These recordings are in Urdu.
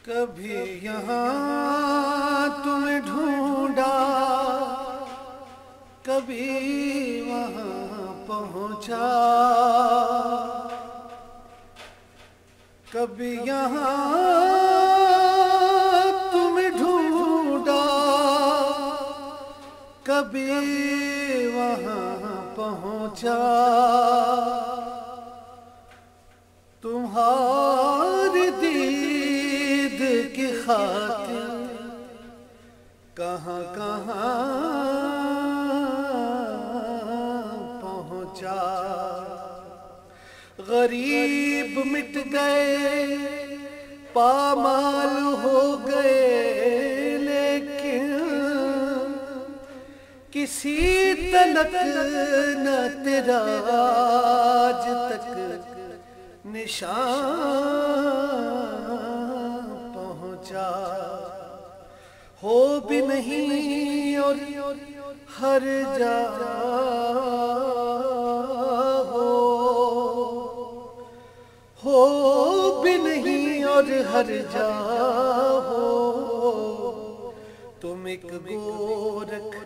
کبھی یہاں تمہیں ڈھونڈا، کبھی وہاں پہنچا، کبھی یہاں تمہیں ڈھونڈا، کبھی وہاں پہنچا، تمہاری دید کی خاطر کہاں کہاں پہنچا، غریب مٹ گئے پامال ہو گئے، لیکن کسی تلک نہ تیرا آج تک نشان پہنچا، ہو بھی نہیں اور ہر جا ہو بھی نہیں اور ہر جا ہو، تم ایک گورکھ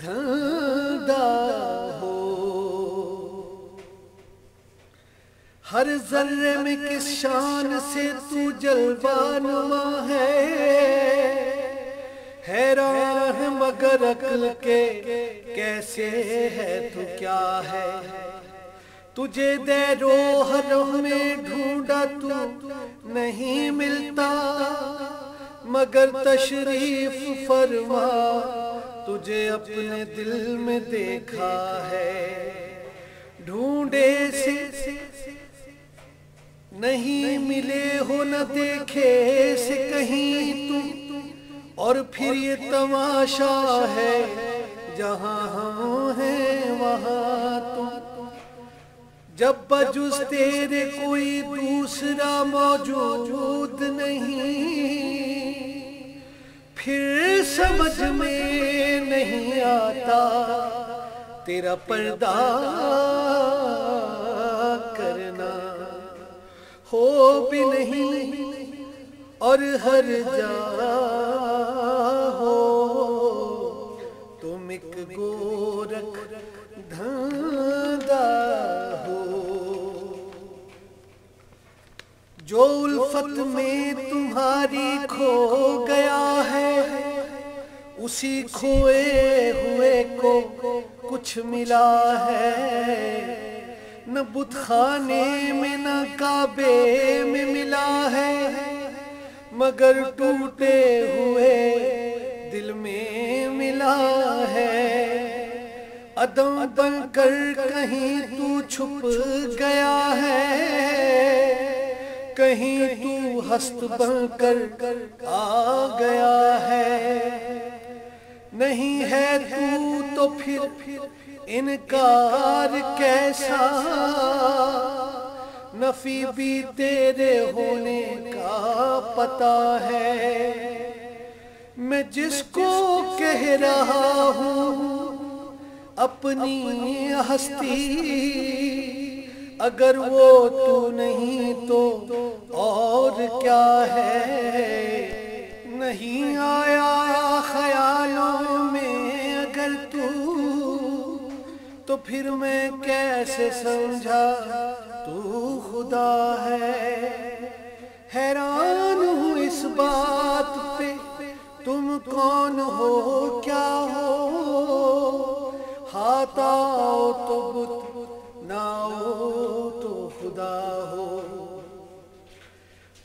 دھندا ہو، ہر ذرے میں کس شان سے تو جلوہ نما ہے، حیران مگر عقل کے کیسے ہے تو کیا ہے، تجھے دیرو حرم میں ڈھونڈا تو نہیں ملتا، مگر تشریف فرما تجھے اپنے دل میں دیکھا ہے، ڈھونڈے سے نہیں ملے ہو نہ دیکھے سے کہیں تم، اور پھر یہ تماشا ہے جہاں ہم ہیں وہاں تم، جب بجز تیرے کوئی دوسرا موجود نہیں، پھر سمجھ میں نہیں آتا تیرا پردہ کرنا، ہو بھی نہیں اور ہر جا ہو، تم ایک گورکھ دھندا ہو، جو الفت میں تمہاری کھو گیا ہے، اسی کھوئے ہوئے کو کچھ ملا ہے، نہ بت خانے میں نہ کعبے میں ملا ہے، مگر ٹوٹے ہوئے دل میں ملا ہے، عدم بن کر کہیں تو چھپ گیا ہے، کہیں تو ہست بن کر آ گیا ہے، نہیں ہے تو پھر انکار کیسا، نفی بھی تیرے ہونے کا پتہ ہے، میں جس کو کہہ رہا ہوں اپنی ہستی، اگر وہ تو نہیں تو اور کیا ہے، نہیں آیا خیالوں میں اگر تو پھر میں کیسے سمجھا تو خدا ہے، حیران ہوں اس بات پہ تم کون ہو کیا ہو، ہاتھ آؤ تو بت نہ آؤ تو خدا ہو،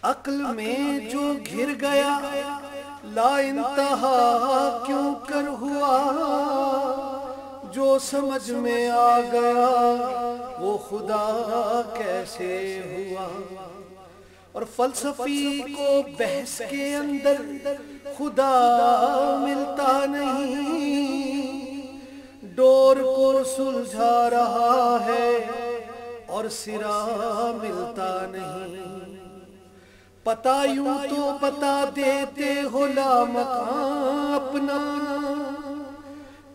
عقل میں جو گھر گیا لا انتہا کیوں کر ہوا، جو سمجھ میں آ گیا وہ خدا کیسے ہوا، اور فلسفی کو بحث کے اندر خدا ملتا نہیں، ڈور کو سلجھا رہا ہے اور سرا ملتا نہیں، پتا یوں تو بتا دیتے ہو لامکان اپنا،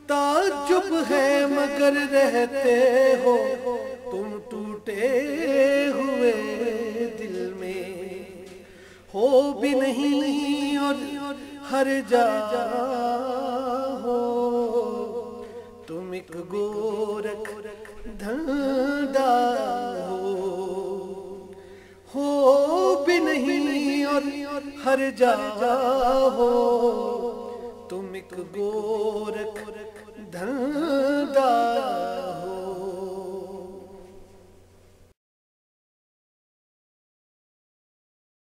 تعجب ہے مگر رہتے ہو تم ٹوٹے ہوئے دل میں، ہو بھی نہیں ہر جا ہو تم ایک گورکھ دھندا ہو بھی نہیں اور ہر جا ہو تم ایک گورکھ دھندا